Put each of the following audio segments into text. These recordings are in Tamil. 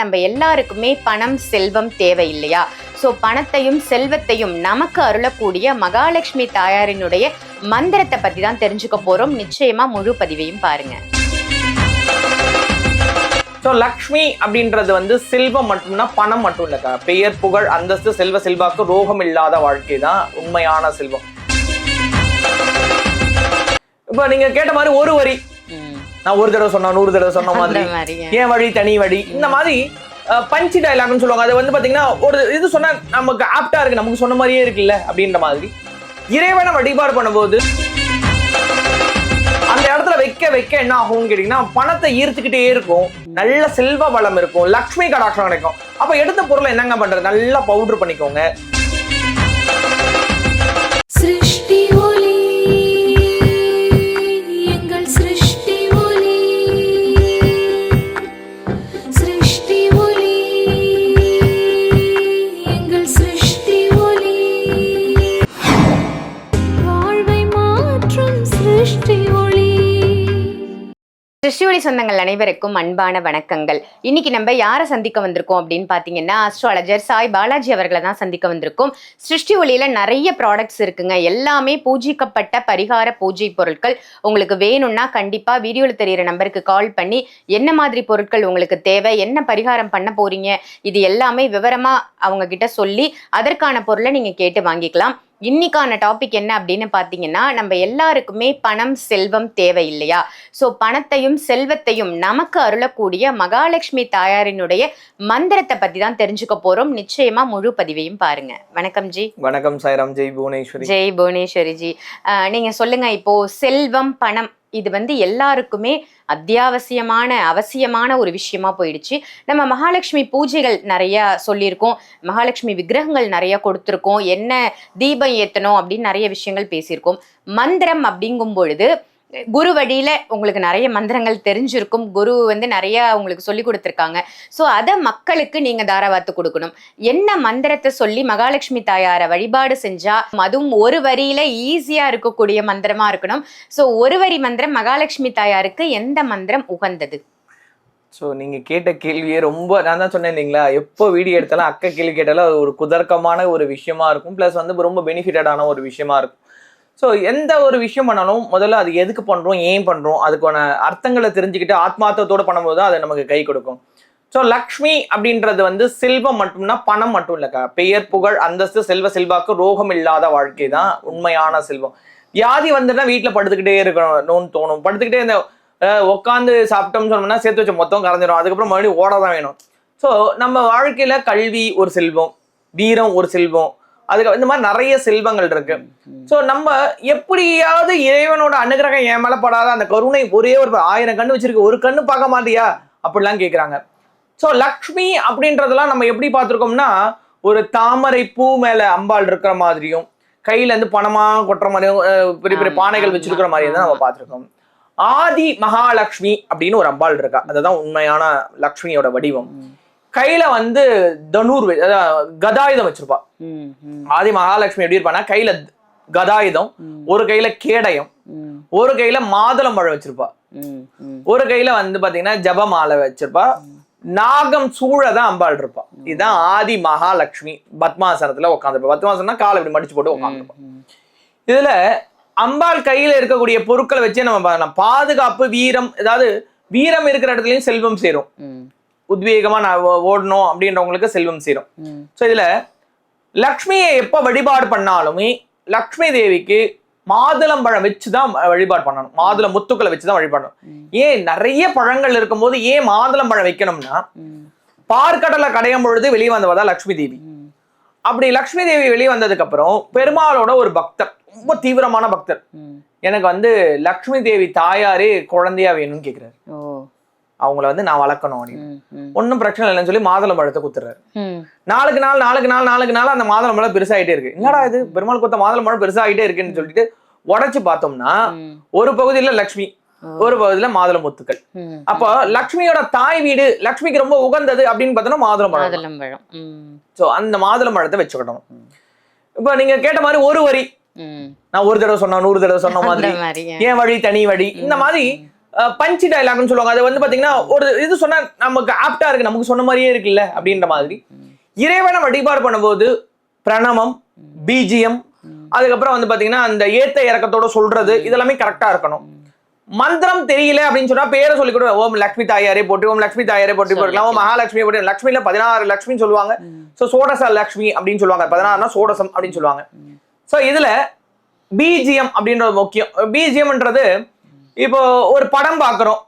நம்ம எல்லாருக்குமே பணம் செல்வம் தேவை இல்லையா? ஸோ பணத்தையும் செல்வத்தையும் நமக்கு அருளக்கூடிய மகாலட்சுமி தாயாரினுடைய மந்திரத்தை பத்தி தான் தெரிஞ்சுக்க போறோம். நிச்சயமா முழு பதிவையும் பாருங்க. ஸோ லக்ஷ்மி அப்படின்றது வந்து செல்வம் மட்டும்னா பணம் மட்டும் இல்லைக்கா. பெயர் புகழ் அந்தஸ்து செல்வ செல்வாக்கு ரோகம் இல்லாத வாழ்க்கை தான் உண்மையான செல்வம். இப்போ நீங்க கேட்ட மாதிரி ஒரு வரி நான் ஒரு தடவை சொன்னா 100 தடவை சொன்ன மாதிரி ஏன் வழி தனி வழி இந்த மாதிரி பஞ்சி டைலாக்னு சொல்லுவாங்க. அது வந்து பாத்தீங்கன்னா ஒரு இது சொன்னா நமக்கு ஆப்டா இருக்கு, நமக்கு சொன்ன மாதிரியே இருக்குல்ல அப்படின்ற மாதிரி இறைவனை வழிபாடு பண்ணும்போது அந்த இடத்துல வைக்க வைக்க என்ன ஆகும்னு கேட்டீங்கன்னா பணத்தை ஈர்த்துக்கிட்டே இருக்கும், நல்ல செல்வ வளம் இருக்கும், லக்ஷ்மி கடாட்சம் கிடைக்கும். அப்ப எடுத்த பொருளை என்னங்க பண்றது, நல்லா பவுடர் பண்ணிக்கோங்க. சிருஷ்டி சொந்தங்கள் அனைவருக்கும் அன்பான வணக்கங்கள். இன்னைக்கு நம்ம யாரை சந்திக்க வந்திருக்கோம் அப்படின்னு பாத்தீங்கன்னா அஸ்ட்ராலஜர் சாய் பாலாஜி அவர்களை தான் சந்திக்க வந்திருக்கோம். சிருஷ்டி ஒளியில நிறைய ப்ராடக்ட்ஸ் இருக்குங்க. எல்லாமே பூஜிக்கப்பட்ட பரிகார பூஜை பொருட்கள். உங்களுக்கு வேணும்னா கண்டிப்பா வீடியோல தெரியிற நம்பருக்கு கால் பண்ணி என்ன மாதிரி பொருட்கள் உங்களுக்கு தேவை, என்ன பரிகாரம் பண்ண போறீங்க, இது எல்லாமே விவரமா அவங்க கிட்ட சொல்லி அதற்கான பொருளை நீங்க கேட்டு வாங்கிக்கலாம். இன்னைக்கான டாபிக் என்ன அப்படின்னு பாத்தீங்கன்னா, நம்ம எல்லாருக்குமே பணம் செல்வம் தேவை இல்லையா? ஸோ பணத்தையும் செல்வத்தையும் நமக்கு அருளக்கூடிய மகாலட்சுமி தாயாரினுடைய மந்திரத்தை பத்தி தான் தெரிஞ்சுக்க போறோம். நிச்சயமா முழு பதிவையும் பாருங்க. வணக்கம் ஜி. வணக்கம் சாய்ராம். ஜெய் புவனேஸ்வரி. ஜெய் புவனேஸ்வரி ஜி. நீங்க சொல்லுங்க, இப்போ செல்வம் பணம் இது வந்து எல்லாருக்குமே அத்தியாவசியமான அவசியமான ஒரு விஷயமா போயிடுச்சு. நம்ம மகாலட்சுமி பூஜைகள் நிறைய சொல்லியிருக்கோம், மகாலட்சுமி விக்கிரகங்கள் நிறைய கொடுத்துருக்கோம், என்ன தீபம் ஏத்தணும் அப்படின்னு நிறைய விஷயங்கள் பேசியிருக்கோம். மந்திரம் அப்படிங்கும் பொழுது குரு வழியில உங்களுக்கு நிறைய மந்திரங்கள் தெரிஞ்சிருக்கும். குரு வந்து நிறைய உங்களுக்கு சொல்லி கொடுத்துருக்காங்க. ஸோ அதை மக்களுக்கு நீங்க தாராவாத்து கொடுக்கணும். என்ன மந்திரத்தை சொல்லி மகாலட்சுமி தாயாரை வழிபாடு செஞ்சா, அதுவும் ஒரு வரியில ஈஸியா இருக்கக்கூடிய மந்திரமா இருக்கணும். ஸோ ஒரு வரி மந்திரம் மகாலட்சுமி தாயாருக்கு எந்த மந்திரம் உகந்தது? ஸோ நீங்க கேட்ட கேள்வியே ரொம்ப, நான் தான் சொன்னேன் இல்லைங்களா, எப்போ வீடியோ எடுத்தாலும் அக்கா கேள்வி கேட்டாலும் அது ஒரு குதர்க்கமான ஒரு விஷயமா இருக்கும், பிளஸ் வந்து ரொம்ப பெனிஃபிட்டடான ஒரு விஷயமா இருக்கும். ஸோ எந்த ஒரு விஷயம் பண்ணாலும் முதல்ல அது எதுக்கு பண்ணுறோம், ஏன் பண்ணுறோம், அதுக்கான அர்த்தங்களை தெரிஞ்சுக்கிட்டு ஆத்மார்த்தத்தோடு பண்ணும்போது தான் அது நமக்கு கை கொடுக்கும். ஸோ லக்ஷ்மி அப்படின்றது வந்து செல்வம் மட்டும்னா பணம் மட்டும் இல்லைக்கா. பெயர் புகழ் அந்தஸ்து செல்வ செல்வாக்கு ரோகம் இல்லாத வாழ்க்கை தான் உண்மையான செல்வம். வியாதி வந்துன்னா வீட்டில் படுத்துக்கிட்டே இருக்கணும்னு தோணும், படுத்துக்கிட்டே இந்த உட்காந்து சாப்பிட்டோம்னு சொன்னோம்னா சேர்த்து வச்ச மொத்தம் கரைஞ்சிடும், அதுக்கப்புறம் மறுபடியும் ஓட தான் வேணும். ஸோ நம்ம வாழ்க்கையில கல்வி ஒரு செல்வம், வீரம் ஒரு செல்வம், அதுக்கு இந்த மாதிரி நிறைய செல்வங்கள் இருக்கு. ஸோ நம்ம எப்படியாவது இறைவனோட அனுகிரகம் என் மேல படாத அந்த கருணை, ஒரே ஒரு 1000 கண்ணு வச்சிருக்கு, ஒரு கண்ணு பார்க்க மாட்டியா அப்படிலாம் கேட்குறாங்க. ஸோ லக்ஷ்மி அப்படின்றதெல்லாம் நம்ம எப்படி பார்த்துருக்கோம்னா, ஒரு தாமரை பூ மேல அம்பாள் இருக்கிற மாதிரியும் கையில இருந்து பணமா கொட்டுற மாதிரியும் பெரிய பெரிய பானைகள் வச்சிருக்கிற மாதிரியும் தான் நம்ம பார்த்துருக்கோம். ஆதி மகாலட்சுமி அப்படின்னு ஒரு அம்பாள் இருக்கா, அதுதான் உண்மையான லக்ஷ்மியோட வடிவம். கையில வந்து தனூர் கதாயுதம் வச்சிருப்பா. ஆதி மகாலட்சுமி எப்படி இருப்பானா, கையில கதாயுதம், ஒரு கையில கேடயம், ஒரு கையில மாதுளம்பழம் வச்சிருப்பா, ஒரு கையில வந்து பாத்தீங்கன்னா ஜபமாலை வச்சிருப்பா, நாகம் சூழதான் அம்பாள் இருப்பா. இதுதான் ஆதி மகாலட்சுமி. பத்மாசனத்துல உட்காந்துருப்பா. பத்மாசனா காலை இப்படி மடிச்சு போட்டு உட்காந்துருப்பா. இதுல அம்பாள் கையில இருக்கக்கூடிய பொருட்களை வச்சே நம்ம பாதுகாப்பு, வீரம், ஏதாவது வீரம் இருக்கிற இடத்துலயும் செல்வம் சேரும். உத்வேகமா நான் ஓடணும் அப்படின்றவங்களுக்கு செல்வம் சேரும். ஸோ இதுல லக்ஷ்மியை எப்ப வழிபாடு பண்ணாலுமே லக்ஷ்மி தேவிக்கு மாதுளம்பழம் வச்சுதான் வழிபாடு பண்ணணும், மாதுளை முத்துக்களை வச்சுதான் வழிபாடணும். ஏன் நிறைய பழங்கள் இருக்கும் போது ஏன் மாதுளம்பழம் வைக்கணும்னா, பார்க்கடலை கடையும் பொழுது வெளியே வந்தவதான் லக்ஷ்மி தேவி. அப்படி லக்ஷ்மி தேவி வெளியே வந்ததுக்கு அப்புறம் பெருமாளோட ஒரு பக்தர், ரொம்ப தீவிரமான பக்தர், எனக்கு வந்து லக்ஷ்மி தேவி தாயாரே குழந்தையா வேணும்னு கேக்குறாரு. அவங்கள வந்து நான் வளர்க்கணும் அப்படின்னு. ஒன்னும் பிரச்சனை இல்லைன்னு சொல்லி மாதுளம்பழத்தை குத்துறாரு. நாளுக்கு நாள் அந்த மாதுளம்பழம் பெருசாயிட்டே இருக்கு. என்னடா இது, பெருமாள் கொடுத்த மாதுளம்பழம் பெருசாகிட்டே இருக்குன்னு சொல்லிட்டு உடைச்சு பார்த்தோம்னா ஒரு பகுதியில லக்ஷ்மி, ஒரு பகுதியில மாதுளை முத்துக்கள். அப்போ லக்ஷ்மியோட தாய் வீடு, லக்ஷ்மிக்கு ரொம்ப உகந்தது அப்படின்னு பார்த்தோம்னா மாதுளம்பழம். சோ அந்த மாதுளம்பழத்தை வச்சுக்கணும். இப்ப நீங்க கேட்ட மாதிரி ஒரு வரி நான் ஒரு தடவை சொன்னா 100 தடவை சொன்ன மாதிரி ஏன் வழி தனி வழி இந்த மாதிரி பஞ்சி டைலாக்னு சொல்லுவாங்க. அது வந்து பாத்தீங்கன்னா ஒரு இது சொன்னா நமக்கு ஆப்டா இருக்கு, நமக்கு சொன்ன மாதிரியே இருக்குல்ல அப்படின்ற மாதிரி. இறைவனை வழிபாடு பண்ணும்போது பிரணவம், பிஜிஎம், அதுக்கப்புறம் வந்து பாத்தீங்கன்னா அந்த ஏத்த இறக்கத்தோட சொல்றது இதெல்லாமே கரெக்டா இருக்கணும். மந்திரம் தெரியல அப்படின்னு சொன்னா பேரை சொல்லி கூட ஓம் லட்சுமி தாயாரே போட்டு, ஓம் லட்சுமி தாயாரே போட்டு போட்டுக்கலாம், ஓம் மகாலட்சுமி போட்டு. லட்சுமியில 16 லட்சுமின்னு சொல்லுவாங்க. ஸோ சோடச லட்சுமி அப்படின்னு சொல்லுவாங்க, 16னா சோடசம் அப்படின்னு சொல்லுவாங்க. ஸோ இதுல பிஜிஎம் அப்படின்றது முக்கியம். பிஜிஎம்ன்றது இப்போ ஒரு படம் பார்க்குறோம்,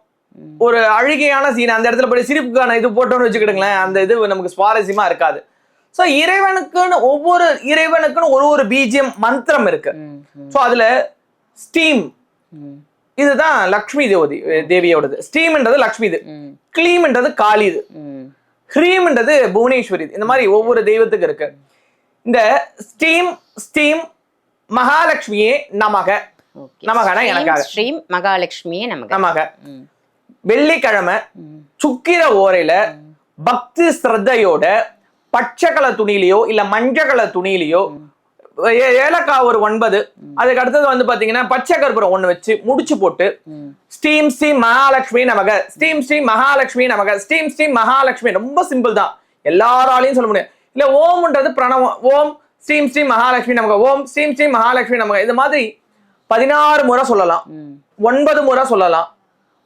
ஒரு அழுகையான சீன், அந்த இடத்துல போய் சிரிப்புக்கான இது போட்டோன்னு வச்சுக்கிடுங்களேன், அந்த இது நமக்கு சுவாரஸ்யமா இருக்காது. ஸோ ஒவ்வொரு இறைவனுக்குன்னு ஒரு பிஜிஎம் மந்திரம் இருக்கு. ஸோ அதுல ஸ்டீம் இதுதான் லக்ஷ்மி தேவியோடது. ஸ்டீம்ன்றது லக்ஷ்மி இது, கிளீம்ன்றது காளி இது, ஹ்ரீம்ன்றது புவனேஸ்வரி. இந்த மாதிரி ஒவ்வொரு தெய்வத்துக்கு இருக்கு. இந்த ஸ்டீம் மகாலட்சுமியே நமக, நமகனா எனக்காக, ஸ்ரீம் மகாலட்சுமியே நமக. வெள்ளிக்கிழமை சுக்கிர ஓரையில பக்தி ஸ்ரத்தையோட பச்சை கலர் துணியிலையோ இல்ல மஞ்சள் கலர் துணியிலையோ ஏலக்காய் ஒரு 9, அதுக்கு அடுத்தது வந்து பாத்தீங்கன்னா பச்சை கற்பூரம் 1 வச்சு முடிச்சு போட்டு ஸ்டீம் ஸ்ரீம் மகாலட்சுமி நமக, ஸ்டீம் ஸ்ரீம் மகாலட்சுமி நமக, ஸ்டீம் ஸ்ரீம் மகாலட்சுமி. ரொம்ப சிம்பிள் தான், எல்லாராலையும் சொல்ல முடியும். இல்ல ஓம்ன்றது பிரணவம், ஓம் ஸ்ரீம் ஸ்ரீம் மகாலட்சுமி நமக, ஓம் ஸ்ரீம் ஸ்ரீம் மகாலட்சுமி நமக. இது மாதிரி 16 முறை சொல்லலாம், 9 முறை சொல்லலாம்,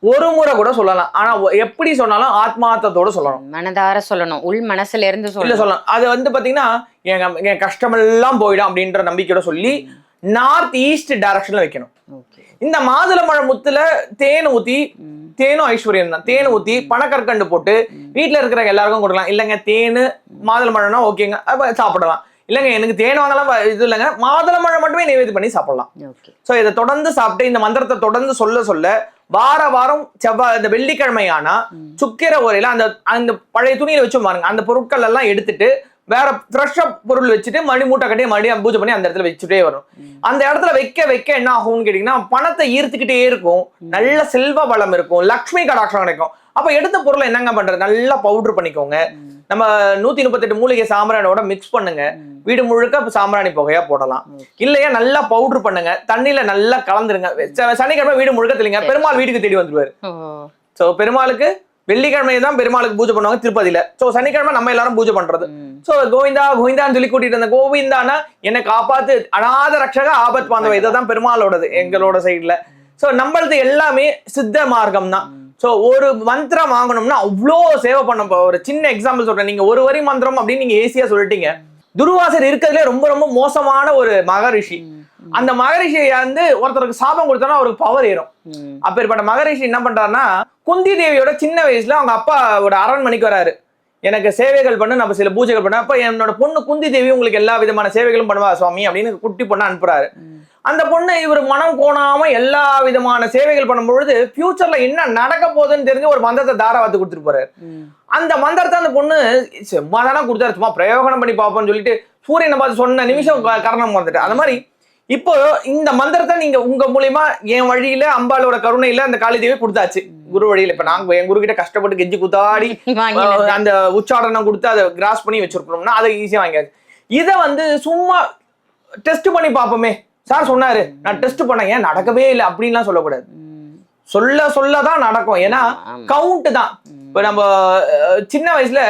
ஒரு முறை கூட சொல்லலாம். ஆனா எப்படி சொன்னாலும் ஆத்மார்த்தத்தோட சொல்லணும், மனதார சொல்லணும், உள் மனசுல இருந்து சொல்லலாம். அது வந்து பாத்தீங்கன்னா என் கஷ்டமெல்லாம் போயிடும் அப்படின்ற நம்பிக்கையோட சொல்லி நார்த் ஈஸ்ட் டைரக்ஷன்ல வைக்கணும். இந்த மாதுளம்பழம் முத்துல தேன் ஊத்தி, தேனும் ஐஸ்வர்யம் தான், தேன் ஊத்தி பனக்கற்கண்டு போட்டு வீட்டுல இருக்கிற எல்லாருக்கும் கொடுக்கலாம். இல்லைங்க தேனு மாதுளம்பழம்னா ஓகேங்க, சாப்பிடலாம். இல்லைங்க எனக்கு தேன் வாங்கலாம் இது இல்லைங்க, மாதுளம்பழம் மட்டுமே நைவேத்தியம் பண்ணி சாப்பிடலாம். ஸோ இதை தொடர்ந்து சாப்பிட்டு இந்த மந்திரத்தை தொடர்ந்து சொல்ல வாரம் செவ்வாய் இந்த வெள்ளிக்கிழமையானா சுக்கிர ஓரையில அந்த பழைய துணியில வச்சு பாருங்க, அந்த பொருட்கள் எல்லாம் எடுத்துட்டு வேற ஃப்ரெஷ்ஷா பொருள் வச்சுட்டு மூட்டை கட்டி மறுபடியும் பூஜை பண்ணி அந்த இடத்துல வச்சுட்டே வரும். அந்த இடத்துல வைக்க என்ன ஆகும்னு கேட்டீங்கன்னா பணத்தை ஈர்த்துக்கிட்டே இருக்கும், நல்ல செல்வ வளம் இருக்கும், லக்ஷ்மி கடாட்சம் கிடைக்கும். அப்ப எடுத்த பொருளை என்னங்க பண்றது, நல்லா பவுடர் பண்ணிக்கோங்க. நம்ம 138 மூலிகை சாம்பிராணியோட மிக்ஸ் பண்ணுங்க, வீடு முழுக்க சாம்பிராணி புகையா போடலாம். இல்லையா நல்லா பவுடர் பண்ணுங்க, தண்ணியில நல்லா கலந்துருங்க. சனிக்கிழமை வீடு முழுக்க தெளிங்க, பெருமாள் வீட்டுக்கு தேடி வந்துருவாரு. சோ பெருமாளுக்கு வெள்ளிக்கிழமை தான் பெருமாளுக்கு பூஜை பண்ணுவாங்க திருப்பதியில. சோ சனிக்கிழமை நம்ம எல்லாரும் பூஜை பண்றது. சோ கோவிந்தா கோவிந்தான்னு சொல்லி கூட்டிட்டு இருந்த கோவிந்தானா என்னை காப்பாத்து அநாத ரட்சக ஆபத் பாந்தவ, இதான் பெருமாளோடது எங்களோட சைட்ல. சோ நம்மளது எல்லாமே சித்த மார்க்கம் தான். சோ ஒரு மந்திரம் வாங்கணும்னா அவ்வளோ சேவை பண்ண. ஒரு சின்ன எக்ஸாம்பிள் சொல்றேன், நீங்க ஒரு வரி மந்திரம் அப்படின்னு நீங்க ஈஸியா சொல்லிட்டீங்க. துர்வாசர் இருக்கிறதுல ரொம்ப ரொம்ப மோசமான ஒரு மகரிஷி. அந்த மகரிஷியை வந்து ஒருத்தருக்கு சாபம் கொடுத்தோன்னா அவருக்கு பவர் ஏறும். அப்பேற்பட்ட மகரிஷி என்ன பண்றாருன்னா, குந்தி தேவியோட சின்ன வயசுல அவங்க அப்பாவோட அரண்மனைக்கு வராரு, எனக்கு சேவைகள் பண்ணு, நம்ம சில பூஜைகள் பண்ண. அப்ப என்னோட பொண்ணு குந்தி தேவி உங்களுக்கு எல்லா விதமான சேவைகளும் பண்ணுவா சுவாமி அப்படின்னு குட்டி பொண்ணு அனுப்புறாரு. அந்த பொண்ணு இவர் மனம் கோணாம எல்லா விதமான சேவைகள் பண்ணும்பொழுது ஃபியூச்சர்ல என்ன நடக்க போகுதுன்னு தெரிஞ்சு ஒரு மந்திரத்தை தாராவாத்து கொடுத்துட்டு போறாரு. அந்த மந்திரத்தை அந்த பொண்ணு சும்மா தானே கொடுத்தாரு, சும்மா பிரயோகனம் பண்ணி பார்ப்போம்னு சொல்லிட்டு சூரியனை பார்த்து சொன்ன நிமிஷம் கரணம் வந்துட்டு. அந்த மாதிரி இப்போ இந்த மந்திரத்தை நீங்க உங்க மூலியமா என் வழியில அம்பாளோட கருணையில அந்த காளி தேவி கொடுத்தாச்சு குரு வழியில. இப்ப நாங்க என் குரு கிட்ட கஷ்டப்பட்டு கெஞ்சி குத்தாடி அந்த உச்சாடனம் கொடுத்து அதை கிராஸ் பண்ணி வச்சிருக்கணும்னா அதை ஈஸியா வாங்கியாச்சு. இதை வந்து சும்மா டெஸ்ட் பண்ணி பார்ப்போமே, சார் சொன்னாரு நான் டெஸ்ட் பண்ணேன் ஏன் நடக்கவே இல்லை அப்படின்லாம் சொல்லக்கூடாது. சொல்லதான் நடக்கும். ஏன்னா கவுண்ட் தான். இப்ப நம்ம சின்ன வயசுல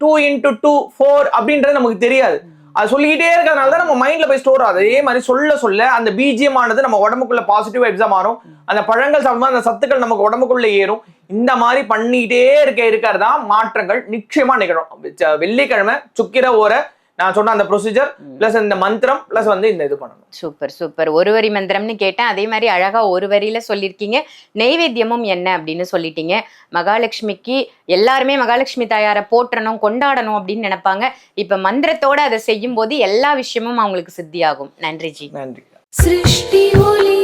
2 × 2 4 அப்படின்றது நமக்கு தெரியாது. அது சொல்லிக்கிட்டே இருக்கிறதுனால தான் நம்ம மைண்ட்ல போய் ஸ்டோர் ஆகுது. அதே மாதிரி சொல்ல அந்த பிஜிஎம் ஆனது நம்ம உடம்புக்குள்ள பாசிட்டிவ் வைப்ஸா மாறும். அந்த பழங்கள் சாப்பிடும்போது அந்த சத்துக்கள் நமக்கு உடம்புக்குள்ள ஏறும். இந்த மாதிரி பண்ணிக்கிட்டே இருக்கிறதா மாற்றங்கள் நிச்சயமா நிகழும். வெள்ளிக்கிழமை சுக்கிர ஓரை நான் சொன்ன அந்த ப்ரொசீஜர் பிளஸ் இந்த மந்திரம் பிளஸ் வந்து இந்த இது பண்ணணும். Super super. ஒரு வரி மந்திரம்னு கேட்டேன், அதே மாதிரி அழகா ஒரு வரியில சொல்லியிருக்கீங்க. நெய்வேத்தியமும் என்ன அப்படின்னு சொல்லிட்டீங்க. மகாலட்சுமிக்கு எல்லாருமே மகாலட்சுமி தாயாரை போற்றணும் கொண்டாடணும் அப்படின்னு நினைப்பாங்க. இப்ப மந்திரத்தோட அதை செய்யும் போது எல்லா விஷயமும் அவங்களுக்கு சித்தியாகும். நன்றி ஜி. நன்றி. சிருஷ்டி ஒளி